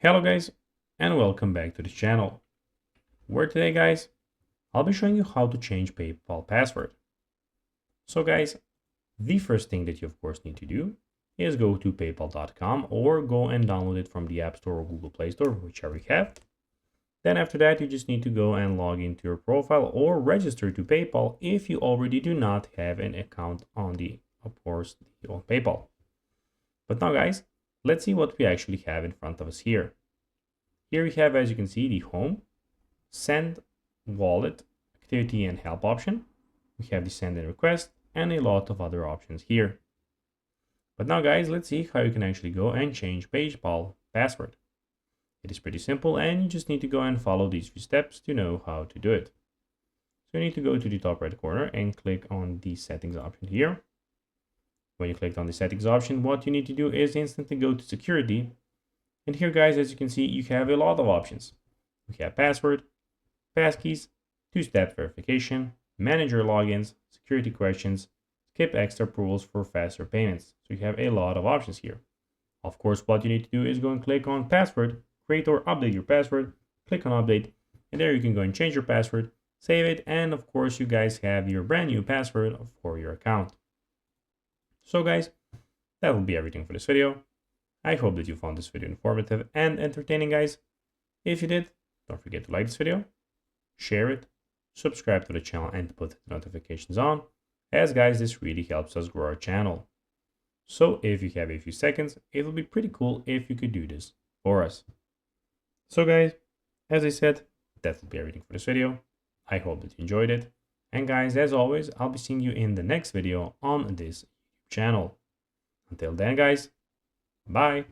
Hello guys, and welcome back to the channel, where today guys, I'll be showing you how to change PayPal password. So guys, the first thing that you of course need to do is go to paypal.com or go and download it from the App Store or Google Play Store, whichever you have. Then after that, you just need to go and log into your profile or register to PayPal if you already do not have an account on on PayPal. But now guys, let's see what we actually have in front of us here. Here we have, as you can see, the home, send, wallet, activity and help option. We have the send and request and a lot of other options here. But now guys, let's see how you can actually go and change PayPal password. It is pretty simple and you just need to go and follow these few steps to know how to do it. So you need to go to the top right corner and click on the settings option here. When you click on the settings option, what you need to do is instantly go to security. And here guys, as you can see, you have a lot of options. We have password, passkeys, two-step verification, manager logins, security questions, skip extra approvals for faster payments. So you have a lot of options here. Of course, what you need to do is go and click on password, create or update your password, click on update, and there you can go and change your password, save it, and of course you guys have your brand new password for your account. So guys, that will be everything for this video. I hope that you found this video informative and entertaining, guys. If you did, don't forget to like this video, share it, subscribe to the channel, and put the notifications on, as guys, this really helps us grow our channel. So if you have a few seconds, it will be pretty cool if you could do this for us. So guys, as I said, that will be everything for this video. I hope that you enjoyed it. And guys, as always, I'll be seeing you in the next video on this channel. Until then, guys, bye.